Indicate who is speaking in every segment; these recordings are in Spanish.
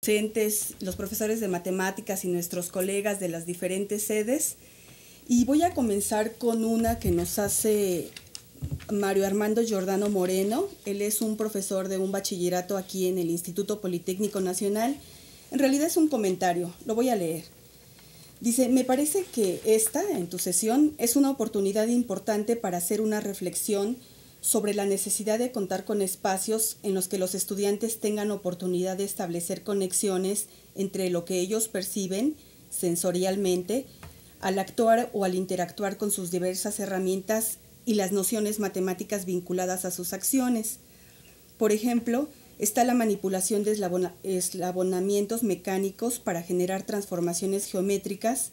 Speaker 1: docentes, los profesores de matemáticas y nuestros colegas de las diferentes sedes. Y voy a comenzar con una que nos hace Mario Armando Giordano Moreno. Él es un profesor de un bachillerato aquí en el Instituto Politécnico Nacional. En realidad es un comentario, lo voy a leer. Dice, me parece que esta, en tu sesión, es una oportunidad importante para hacer una reflexión sobre la necesidad de contar con espacios en los que los estudiantes tengan oportunidad de establecer conexiones entre lo que ellos perciben sensorialmente al actuar o al interactuar con sus diversas herramientas y las nociones matemáticas vinculadas a sus acciones. Por ejemplo, está la manipulación de eslabonamientos mecánicos para generar transformaciones geométricas,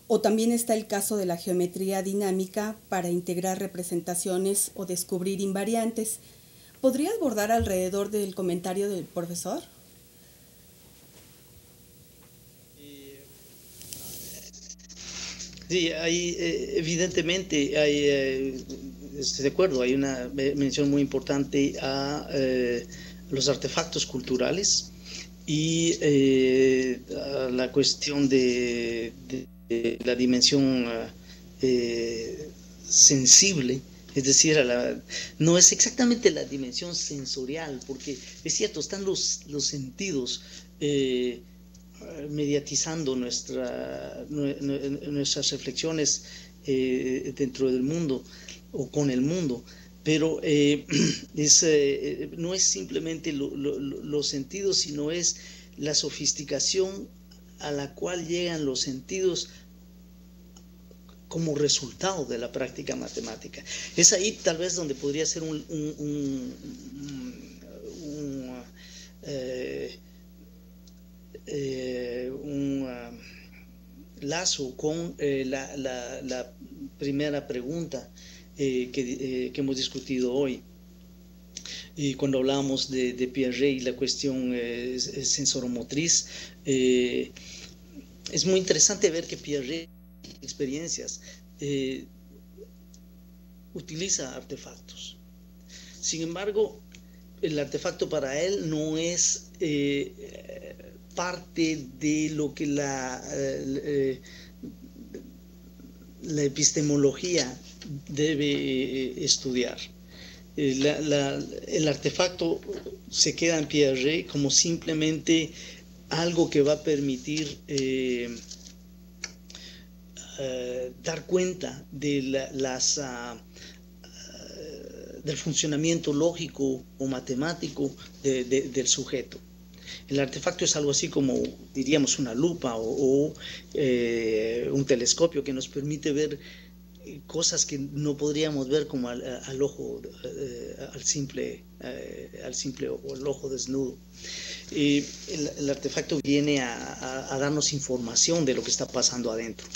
Speaker 1: o también está el caso de la geometría dinámica para integrar representaciones o descubrir invariantes. ¿Podrías abordar alrededor del comentario del profesor?
Speaker 2: Sí, evidentemente estoy de acuerdo, hay una mención muy importante a los artefactos culturales y a la cuestión de la dimensión sensible, es decir, no es exactamente la dimensión sensorial, porque es cierto, están los sentidos mediatizando nuestras reflexiones dentro del mundo o con el mundo, pero no es simplemente los sentidos, sino es la sofisticación a la cual llegan los sentidos como resultado de la práctica matemática. Es ahí tal vez donde podría ser un lazo con la primera pregunta que hemos discutido hoy. Y cuando hablábamos de Piaget y la cuestión sensoromotriz, es muy interesante ver que Piaget, experiencias, utiliza artefactos. Sin embargo, el artefacto para él no es parte de lo que la epistemología debe estudiar. El artefacto se queda en Piaget como simplemente algo que va a permitir dar cuenta de del funcionamiento lógico o matemático del sujeto. El artefacto es algo así como, diríamos, una lupa o un telescopio que nos permite ver cosas que no podríamos ver como al ojo, al simple o el ojo desnudo. El artefacto viene a darnos información de lo que está pasando adentro.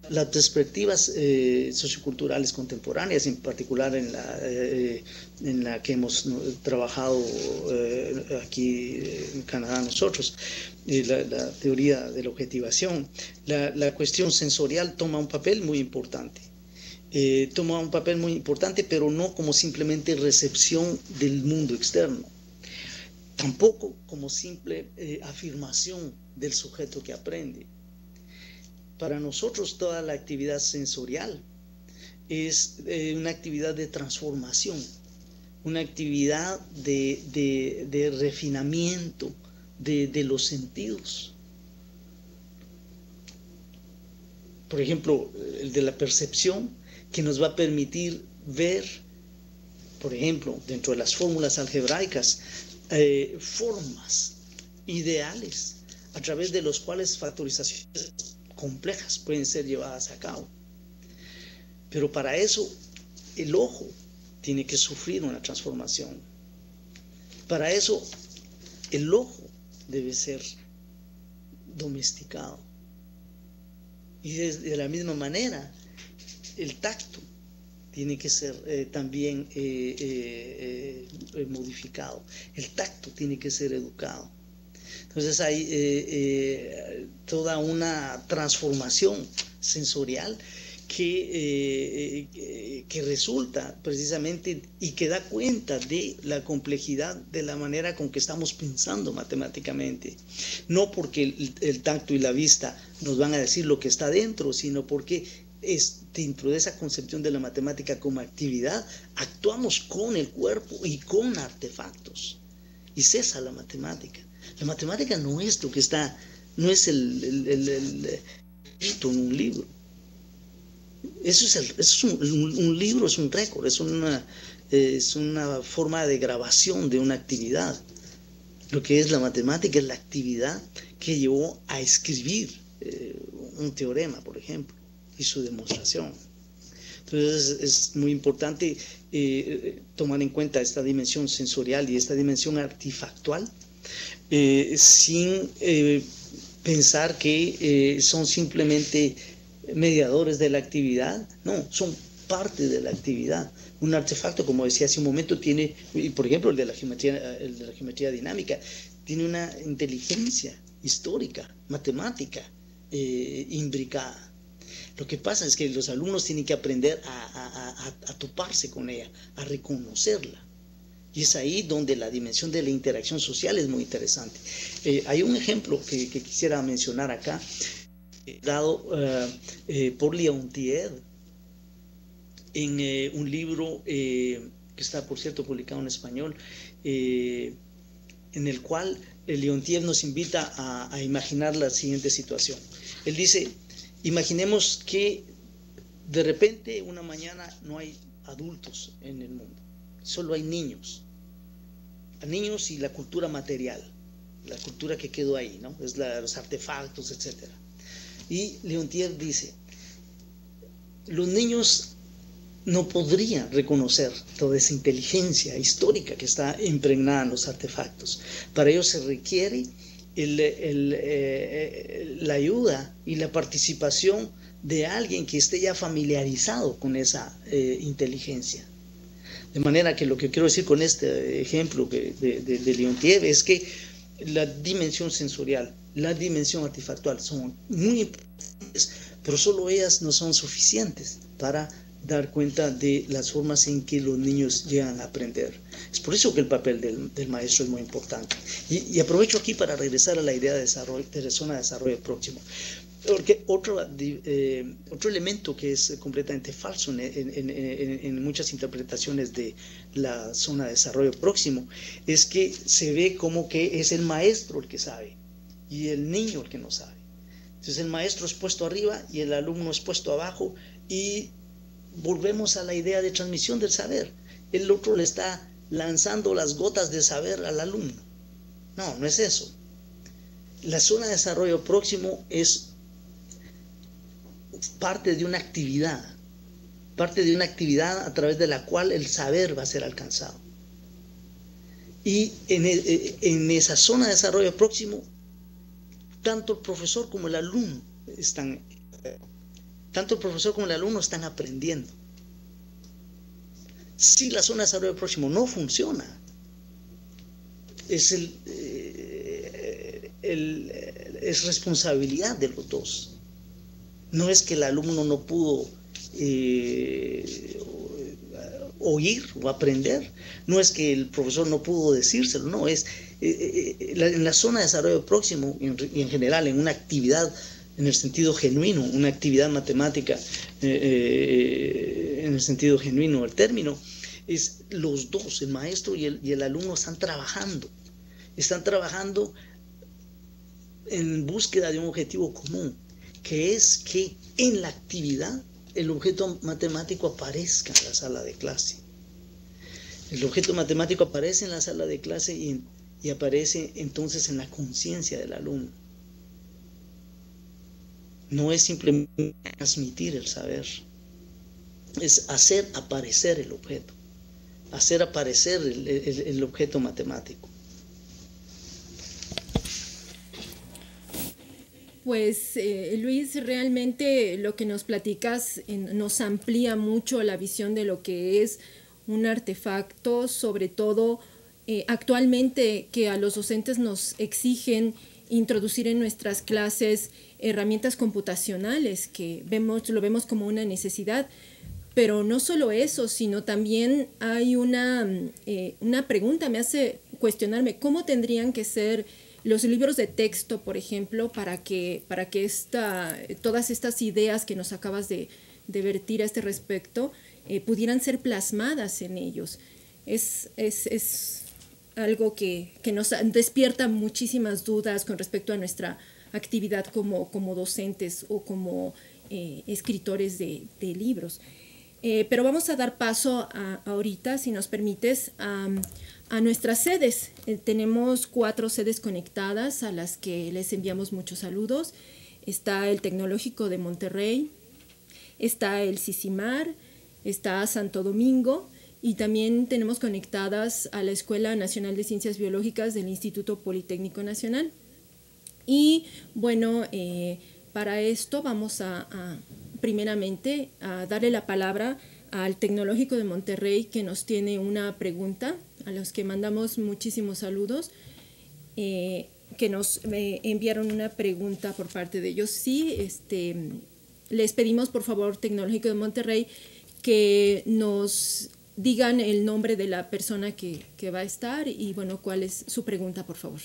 Speaker 2: Las perspectivas socioculturales contemporáneas, en particular en la que hemos trabajado aquí en Canadá nosotros, la teoría de la objetivación, la cuestión sensorial toma un papel muy importante. Pero no como simplemente recepción del mundo externo, tampoco como simple afirmación del sujeto que aprende. Para nosotros toda la actividad sensorial es una actividad de transformación, una actividad de refinamiento de los sentidos. Por ejemplo, el de la percepción, que nos va a permitir ver, por ejemplo, dentro de las fórmulas algebraicas, formas ideales a través de los cuales factorizaciones complejas pueden ser llevadas a cabo. Pero para eso el ojo tiene que sufrir una transformación. Para eso el ojo debe ser domesticado. Y de la misma manera el tacto tiene que ser también modificado. El tacto tiene que ser educado. Entonces hay toda una transformación sensorial que resulta precisamente y que da cuenta de la complejidad de la manera con que estamos pensando matemáticamente. No porque el tacto y la vista nos van a decir lo que está dentro, sino porque dentro de esa concepción de la matemática como actividad, actuamos con el cuerpo y con artefactos. Y es esa la matemática. La matemática no es lo que está, no es el escrito en un libro. Eso es un libro, es un récord, es una forma de grabación de una actividad. Lo que es la matemática es la actividad que llevó a escribir un teorema, por ejemplo, y su demostración. Entonces es muy importante tomar en cuenta esta dimensión sensorial y esta dimensión artefactual sin pensar que son simplemente mediadores de la actividad. No, son parte de la actividad. Un artefacto, como decía hace un momento, tiene, por ejemplo, el de la geometría dinámica, tiene una inteligencia histórica, matemática, imbricada. Lo que pasa es que los alumnos tienen que aprender a toparse con ella, a reconocerla. Y es ahí donde la dimensión de la interacción social es muy interesante. Hay un ejemplo que quisiera mencionar acá, dado por Leontief en un libro que está, por cierto, publicado en español, en el cual Leontief nos invita a imaginar la siguiente situación. Él dice: imaginemos que de repente una mañana no hay adultos en el mundo, solo hay niños. Niños y la cultura material, la cultura que quedó ahí, ¿no? Es los artefactos, etc. Y Leontief dice: los niños no podrían reconocer toda esa inteligencia histórica que está impregnada en los artefactos. Para ello se requiere la ayuda y la participación de alguien que esté ya familiarizado con esa inteligencia. De manera que lo que quiero decir con este ejemplo de Leontief es que la dimensión sensorial, la dimensión artefactual son muy importantes, pero solo ellas no son suficientes para dar cuenta de las formas en que los niños llegan a aprender. Es por eso que el papel del maestro es muy importante. Y aprovecho aquí para regresar a la idea de la zona de desarrollo próximo. Porque otro elemento que es completamente falso en muchas interpretaciones de la zona de desarrollo próximo es que se ve como que es el maestro el que sabe y el niño el que no sabe. Entonces el maestro es puesto arriba y el alumno es puesto abajo, y volvemos a la idea de transmisión del saber. El otro le está lanzando las gotas de saber al alumno. No, no es eso. La zona de desarrollo próximo es parte de una actividad a través de la cual el saber va a ser alcanzado. Y en esa zona de desarrollo próximo, tanto el profesor como el alumno están aprendiendo. Si la zona de desarrollo próximo no funciona, es responsabilidad de los dos. No es que el alumno no pudo oír o aprender, no es que el profesor no pudo decírselo, no, es en la zona de desarrollo próximo y en general en una actividad en el sentido genuino, una actividad matemática en el sentido genuino del término, es los dos, el maestro y el alumno están trabajando en búsqueda de un objetivo común, que es que en la actividad el objeto matemático aparezca en la sala de clase. El objeto matemático aparece en la sala de clase y aparece entonces en la conciencia del alumno. No es simplemente transmitir el saber, es hacer aparecer el objeto, hacer aparecer el objeto matemático.
Speaker 3: Pues Luis, realmente lo que nos platicas nos amplía mucho la visión de lo que es un artefacto, sobre todo actualmente que a los docentes nos exigen introducir en nuestras clases herramientas computacionales, que lo vemos como una necesidad. Pero no solo eso, sino también hay una pregunta, me hace cuestionarme, ¿cómo tendrían que ser los libros de texto, por ejemplo, para que todas estas ideas que nos acabas de vertir a este respecto pudieran ser plasmadas en ellos? Es algo que nos despierta muchísimas dudas con respecto a nuestra actividad como docentes o como escritores de libros. Pero vamos a dar paso ahorita, si nos permites, a nuestras sedes. Tenemos 4 sedes conectadas a las que les enviamos muchos saludos. Está el Tecnológico de Monterrey, está el CICIMAR, está Santo Domingo, y también tenemos conectadas a la Escuela Nacional de Ciencias Biológicas del Instituto Politécnico Nacional. Y bueno, para esto vamos primeramente a darle la palabra al Tecnológico de Monterrey, que nos tiene una pregunta, a los que mandamos muchísimos saludos, que nos enviaron una pregunta por parte de ellos. Sí, les pedimos por favor, Tecnológico de Monterrey, que nos digan el nombre de la persona que va a estar y bueno, cuál es su pregunta, por favor.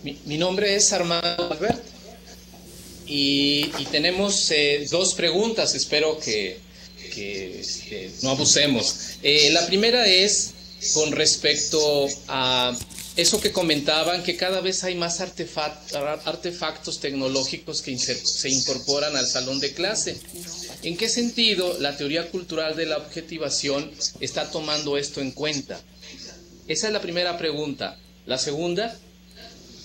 Speaker 4: Mi nombre es Armando Albert y tenemos 2 preguntas, espero que no abusemos. La primera es con respecto a eso que comentaban, que cada vez hay más artefactos tecnológicos que se incorporan al salón de clase. ¿En qué sentido la teoría cultural de la objetivación está tomando esto en cuenta? Esa es la primera pregunta. La segunda...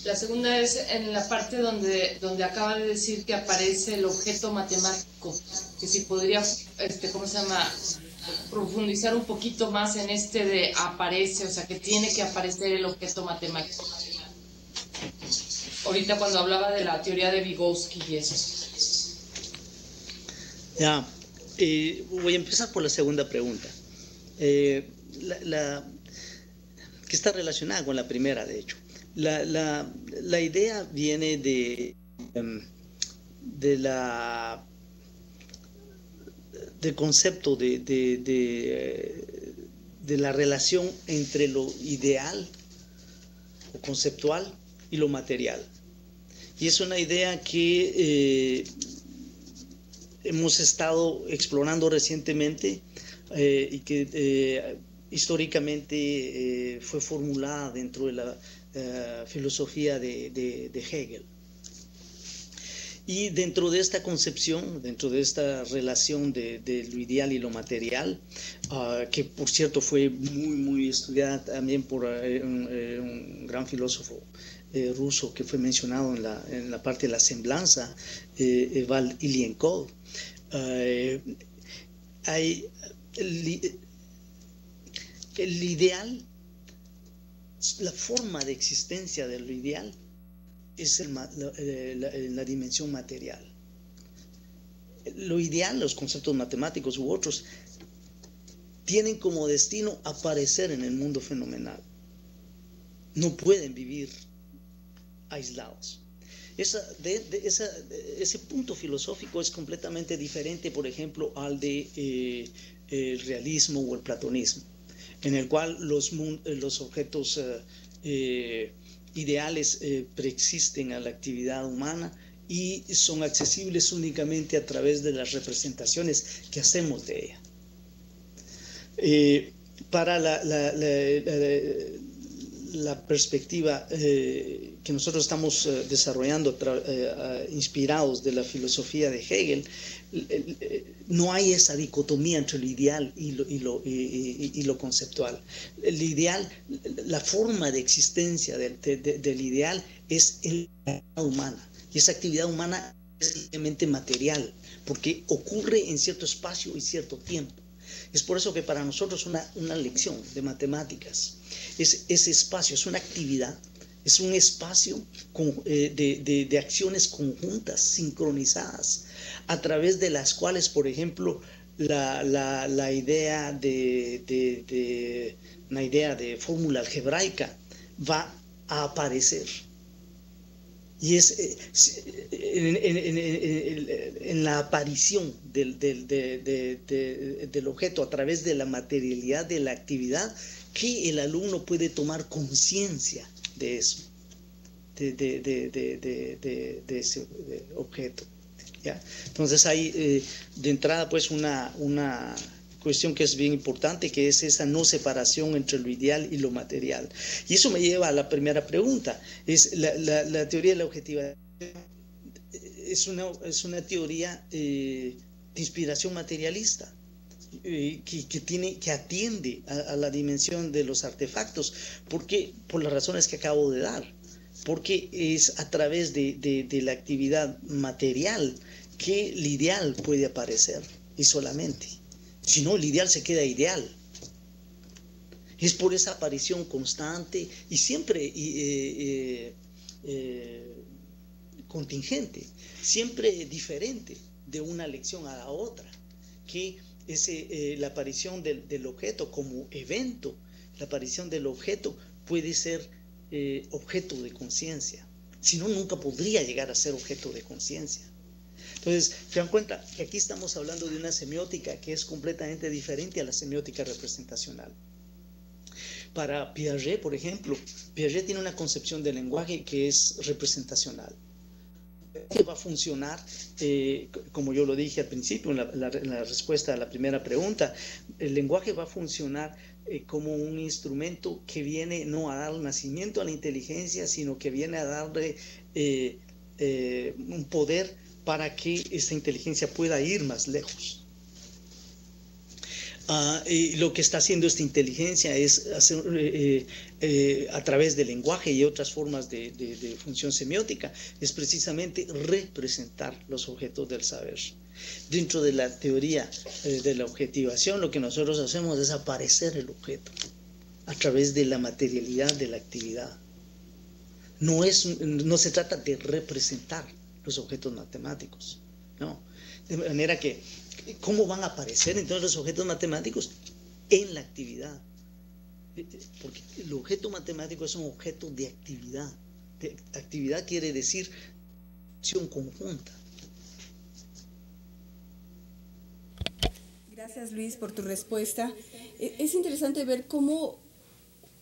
Speaker 5: La segunda es en la parte donde acaba de decir que aparece el objeto matemático, que si podría, profundizar un poquito más en de aparece, o sea, que tiene que aparecer el objeto matemático. Ahorita cuando hablaba de la teoría de Vygotsky y eso.
Speaker 2: Ya, voy a empezar por la segunda pregunta, que está relacionada con la primera, de hecho. La idea viene del concepto de la relación entre lo ideal o conceptual y lo material. Y es una idea que hemos estado explorando recientemente y que históricamente fue formulada dentro de la filosofía de Hegel. Y dentro de esta concepción, dentro de esta relación de lo ideal y lo material, que por cierto fue muy estudiada también por un gran filósofo ruso que fue mencionado en la parte de la semblanza, Val Ilienkov, hay el ideal, la forma de existencia de lo ideal es la dimensión material. Lo ideal, los conceptos matemáticos u otros, tienen como destino aparecer en el mundo fenomenal. No pueden vivir aislados. Ese punto filosófico es completamente diferente, por ejemplo, al de el realismo o el platonismo, en el cual los objetos ideales preexisten a la actividad humana y son accesibles únicamente a través de las representaciones que hacemos de ella. Para la perspectiva que nosotros estamos desarrollando inspirados de la filosofía de Hegel, no hay esa dicotomía entre lo ideal y lo conceptual. El ideal, la forma de existencia del ideal es la actividad humana, y esa actividad humana es simplemente material, porque ocurre en cierto espacio y cierto tiempo. Es por eso que para nosotros una lección de matemáticas es ese espacio, es una actividad, es un espacio de acciones conjuntas, sincronizadas, a través de las cuales, por ejemplo, la idea de una idea de fórmula algebraica, va a aparecer. Y es en la aparición del objeto a través de la materialidad de la actividad que el alumno puede tomar conciencia de eso, de ese objeto. ¿Ya? Entonces hay de entrada pues una cuestión que es bien importante, que es esa no separación entre lo ideal y lo material. Y eso me lleva a la primera pregunta. Es la teoría de la objetividad es una teoría de inspiración materialista, que atiende a la dimensión de los artefactos, porque por las razones que acabo de dar, porque es a través de la actividad material que el ideal puede aparecer, y solamente. Si no, el ideal se queda ideal. Es por esa aparición constante y siempre contingente, siempre diferente de una lección a la otra, que la aparición del objeto como evento, la aparición del objeto puede ser objeto de conciencia. Si no, nunca podría llegar a ser objeto de conciencia. Entonces, se dan cuenta que aquí estamos hablando de una semiótica que es completamente diferente a la semiótica representacional. Para Piaget, por ejemplo, Piaget tiene una concepción del lenguaje que es representacional, que va a funcionar, como yo lo dije al principio en la respuesta a la primera pregunta, el lenguaje va a funcionar como un instrumento que viene no a dar nacimiento a la inteligencia, sino que viene a darle un poder para que esta inteligencia pueda ir más lejos. Y lo que está haciendo esta inteligencia es hacer, a través del lenguaje y otras formas de función semiótica, es precisamente representar los objetos del saber. Dentro de la teoría de la objetivación, lo que nosotros hacemos es aparecer el objeto a través de la materialidad de la actividad. No se trata de representar los objetos matemáticos, ¿no? De manera que, ¿cómo van a aparecer entonces los objetos matemáticos? En la actividad. Porque el objeto matemático es un objeto de actividad. Actividad quiere decir acción conjunta.
Speaker 1: Gracias, Luis, por tu respuesta. Es interesante ver cómo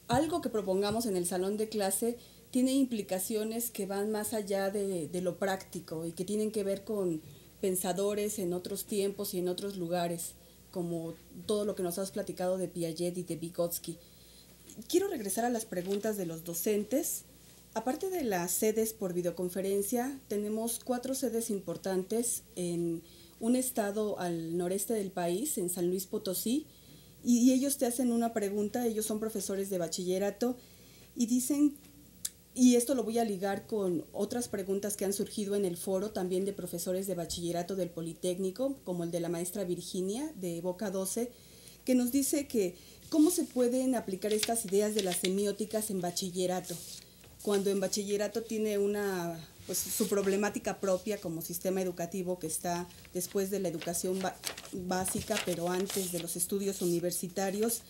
Speaker 1: algo que propongamos en el salón de clase tiene implicaciones que van más allá de lo práctico y que tienen que ver con pensadores en otros tiempos y en otros lugares, como todo lo que nos has platicado de Piaget y de Vygotsky. Quiero regresar a las preguntas de los docentes. Aparte de las sedes por videoconferencia, tenemos 4 sedes importantes en un estado al noreste del país, en San Luis Potosí, y ellos te hacen una pregunta. Ellos son profesores de bachillerato y dicen, y esto lo voy a ligar con otras preguntas que han surgido en el foro también de profesores de bachillerato del Politécnico, como el de la maestra Virginia de Boca 12, que nos dice que cómo se pueden aplicar estas ideas de las semióticas en bachillerato, cuando en bachillerato tiene su problemática propia como sistema educativo que está después de la educación básica, pero antes de los estudios universitarios,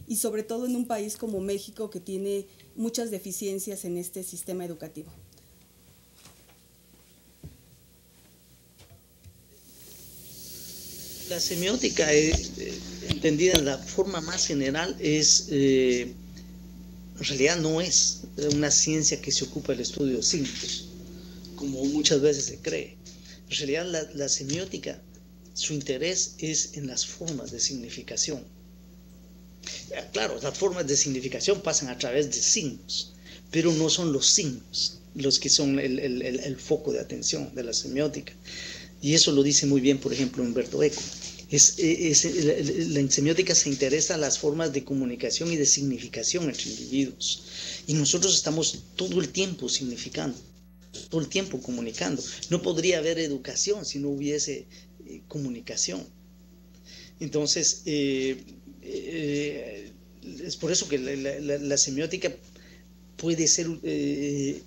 Speaker 1: y sobre todo en un país como México que tiene muchas deficiencias en este sistema educativo.
Speaker 2: La semiótica, entendida en la forma más general, en realidad no es una ciencia que se ocupa del estudio de signos, como muchas veces se cree. En realidad la semiótica, su interés es en las formas de significación. Claro, las formas de significación pasan a través de signos, pero no son los signos los que son el foco de atención de la semiótica. Y eso lo dice muy bien, por ejemplo, Umberto Eco. La semiótica se interesa en las formas de comunicación y de significación entre individuos. Y nosotros estamos todo el tiempo significando, todo el tiempo comunicando. No podría haber educación si no hubiese comunicación. Entonces, es por eso que la semiótica puede ser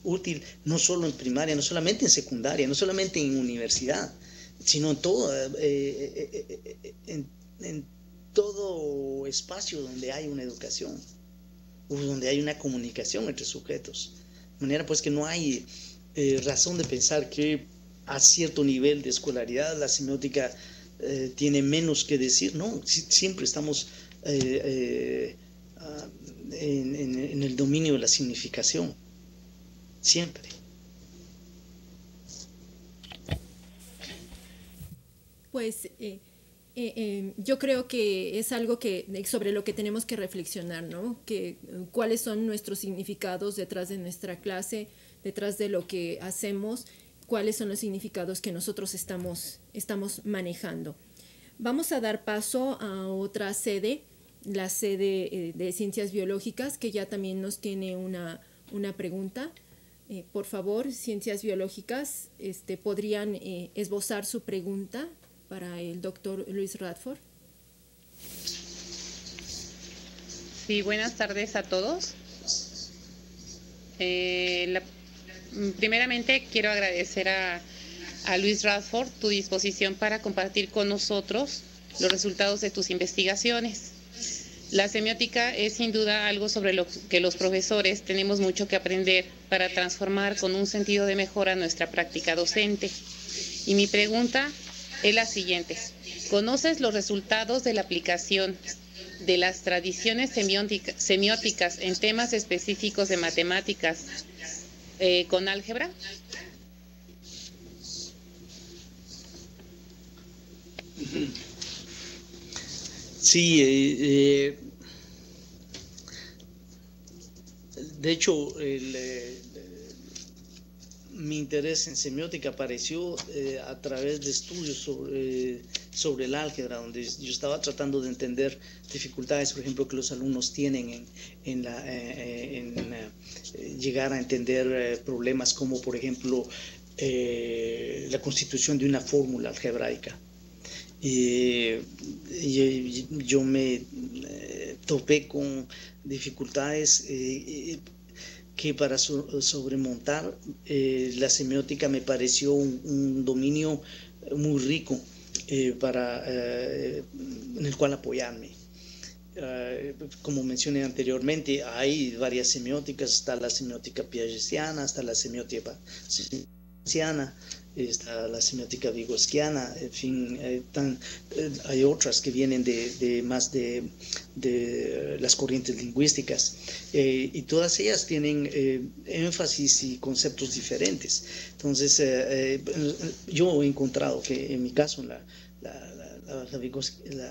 Speaker 2: útil no solo en primaria, no solamente en secundaria, no solamente en universidad, sino en todo espacio donde hay una educación. donde hay una comunicación entre sujetos. De manera pues que no hay razón de pensar que a cierto nivel de escolaridad la semiótica tiene menos que decir. No, siempre estamos en el dominio de la significación, siempre.
Speaker 3: Pues yo creo que es algo sobre lo que tenemos que reflexionar, ¿no? Cuáles son nuestros significados detrás de nuestra clase, detrás de lo que hacemos, cuáles son los significados que nosotros estamos manejando. Vamos a dar paso a otra sede, la sede de Ciencias Biológicas, que ya también nos tiene una pregunta. Por favor, Ciencias Biológicas, ¿podrían esbozar su pregunta para el doctor Luis Radford?
Speaker 6: Sí, buenas tardes a todos. Primeramente quiero agradecer a Luis Radford tu disposición para compartir con nosotros los resultados de tus investigaciones. La semiótica es sin duda algo sobre lo que los profesores tenemos mucho que aprender para transformar con un sentido de mejora nuestra práctica docente. Y mi pregunta es la siguiente: ¿conoces los resultados de la aplicación de las tradiciones semióticas en temas específicos de matemáticas con álgebra?
Speaker 2: Sí, de hecho, mi interés en semiótica apareció a través de estudios sobre el álgebra, donde yo estaba tratando de entender dificultades, por ejemplo, que los alumnos tienen en llegar a entender problemas como, por ejemplo, la constitución de una fórmula algebraica. Yo me topé con dificultades que para sobremontar la semiótica me pareció un dominio muy rico en el cual apoyarme. Como mencioné anteriormente, hay varias semióticas. Está la semiótica piagetiana, está la semiótica bayesiana, está la semiótica vygotsiana, en fin, hay otras que vienen más de las corrientes lingüísticas, y todas ellas tienen énfasis y conceptos diferentes. Entonces, yo he encontrado que en mi caso la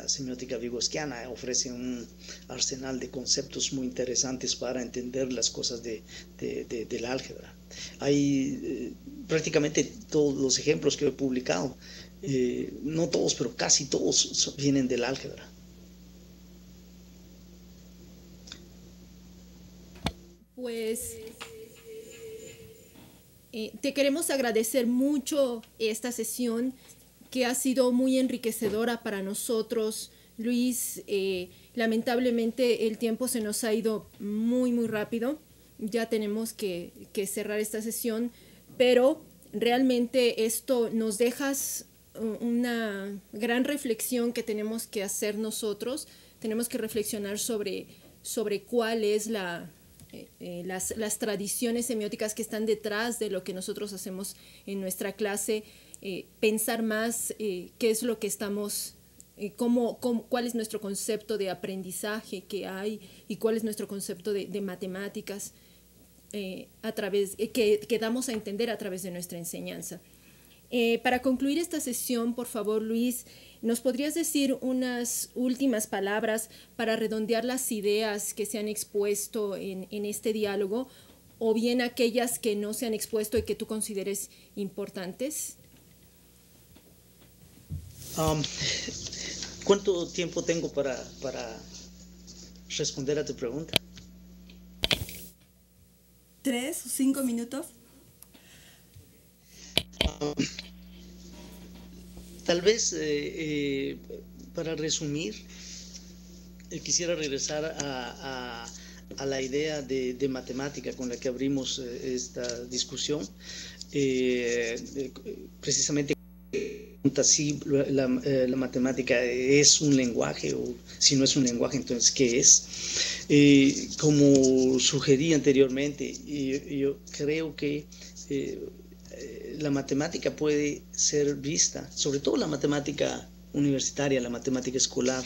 Speaker 2: semiótica vygotsiana ofrece un arsenal de conceptos muy interesantes para entender las cosas del álgebra. Hay prácticamente todos los ejemplos que he publicado, no todos, pero casi todos vienen del álgebra.
Speaker 3: Pues te queremos agradecer mucho esta sesión, que ha sido muy enriquecedora para nosotros, Luis. Lamentablemente el tiempo se nos ha ido muy, muy rápido. Ya tenemos que cerrar esta sesión, pero realmente esto nos deja una gran reflexión que tenemos que hacer nosotros. Tenemos que reflexionar sobre cuál es las tradiciones semióticas que están detrás de lo que nosotros hacemos en nuestra clase. Pensar más qué es lo que estamos, cuál es nuestro concepto de aprendizaje que hay y cuál es nuestro concepto de matemáticas que damos a entender a través de nuestra enseñanza. Para concluir esta sesión, por favor, Luis, ¿nos podrías decir unas últimas palabras para redondear las ideas que se han expuesto en este diálogo, o bien aquellas que no se han expuesto y que tú consideres importantes?
Speaker 2: ¿Cuánto tiempo tengo para responder a tu pregunta?
Speaker 1: 3 o 5 minutos.
Speaker 2: Tal vez para resumir, quisiera regresar a la idea de matemática con la que abrimos esta discusión, precisamente pregunta si la matemática es un lenguaje, o si no es un lenguaje, entonces ¿qué es? Como sugerí anteriormente, yo creo que la matemática puede ser vista, sobre todo la matemática universitaria, la matemática escolar,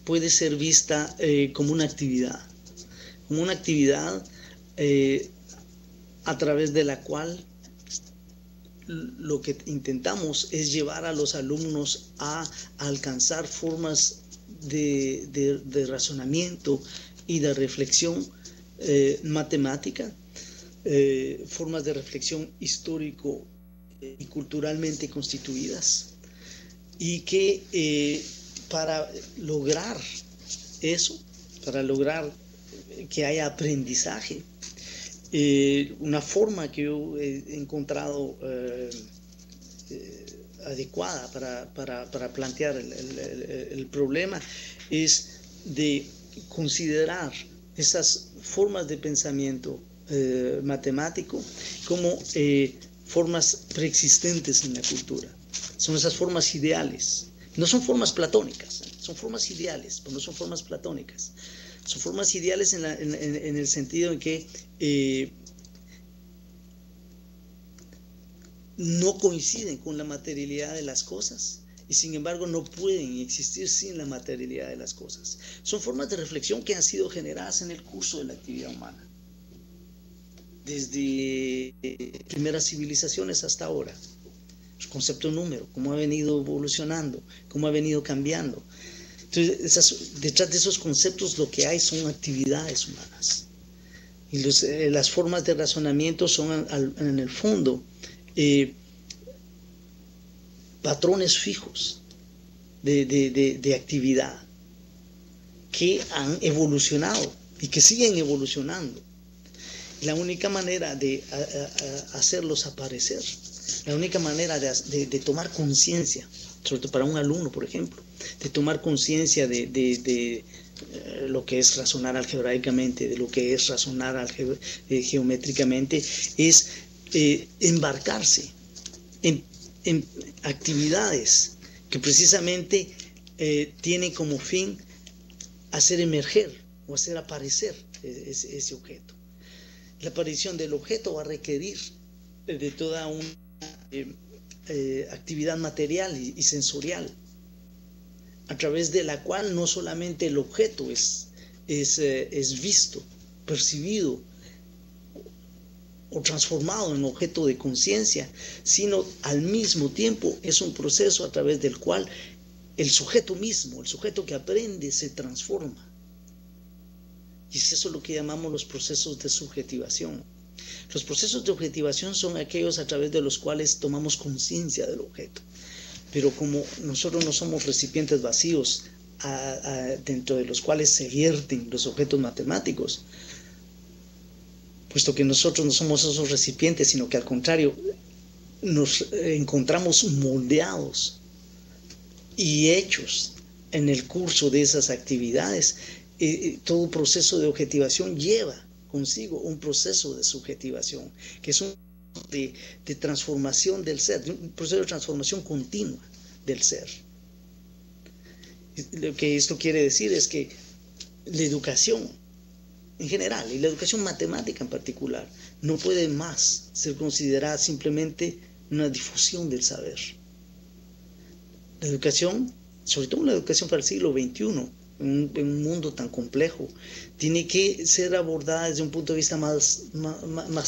Speaker 2: puede ser vista como una actividad a través de la cual lo que intentamos es llevar a los alumnos a alcanzar formas de razonamiento y de reflexión matemática, formas de reflexión histórico y culturalmente constituidas, y que para lograr eso, para lograr que haya aprendizaje, una forma que yo he encontrado adecuada para plantear el problema es de considerar esas formas de pensamiento matemático como formas preexistentes en la cultura. Son esas formas ideales. No son formas platónicas, son formas ideales, pero no son formas platónicas. Son formas ideales en el sentido en que no coinciden con la materialidad de las cosas y sin embargo no pueden existir sin la materialidad de las cosas. Son formas de reflexión que han sido generadas en el curso de la actividad humana, desde primeras civilizaciones hasta ahora. El concepto número, cómo ha venido evolucionando, cómo ha venido cambiando. Entonces, detrás de esos conceptos lo que hay son actividades humanas. Y las formas de razonamiento son, en el fondo, patrones fijos de actividad que han evolucionado y que siguen evolucionando. La única manera de hacerlos aparecer, la única manera de tomar conciencia, sobre todo para un alumno, por ejemplo, de tomar conciencia de lo que es razonar algebraicamente, de lo que es razonar geométricamente, es embarcarse en actividades que precisamente tienen como fin hacer emerger o hacer aparecer ese objeto. La aparición del objeto va a requerir de toda una actividad material y sensorial, a través de la cual no solamente el objeto es visto, percibido o transformado en objeto de conciencia, sino al mismo tiempo es un proceso a través del cual el sujeto mismo, el sujeto que aprende, se transforma. Y es eso lo que llamamos los procesos de subjetivación. Los procesos de objetivación son aquellos a través de los cuales tomamos conciencia del objeto. Pero como nosotros no somos recipientes vacíos dentro de los cuales se vierten los objetos matemáticos, puesto que nosotros no somos esos recipientes, sino que al contrario nos encontramos moldeados y hechos en el curso de esas actividades, todo proceso de objetivación lleva consigo un proceso de subjetivación, que es un de transformación del ser, un proceso de transformación continua del ser. Lo que esto quiere decir es que la educación en general, y la educación matemática en particular, no puede más ser considerada simplemente una difusión del saber. La educación, sobre todo la educación para el siglo XXI, en un mundo tan complejo, tiene que ser abordada desde un punto de vista más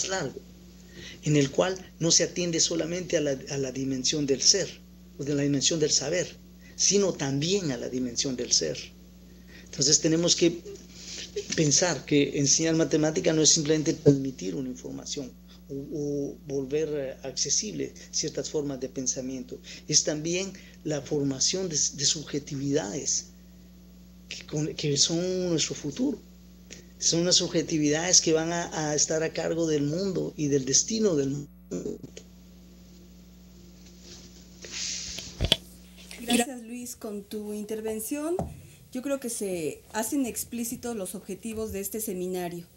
Speaker 2: largo, en el cual no se atiende solamente a la dimensión del ser, o de la dimensión del saber, sino también a la dimensión del ser. Entonces tenemos que pensar que enseñar matemática no es simplemente transmitir una información o volver accesible ciertas formas de pensamiento, es también la formación de subjetividades que son nuestro futuro. Son unas subjetividades que van a estar a cargo del mundo y del destino del mundo.
Speaker 1: Gracias, Luis, con tu intervención. Yo creo que se hacen explícitos los objetivos de este seminario.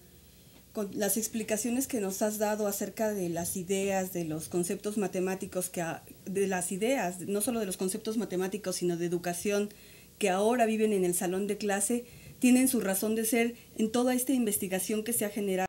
Speaker 1: Con las explicaciones que nos has dado acerca de las ideas, de los conceptos matemáticos, de las ideas, no solo de los conceptos matemáticos, sino de educación que ahora viven en el salón de clase, tienen su razón de ser en toda esta investigación que se ha generado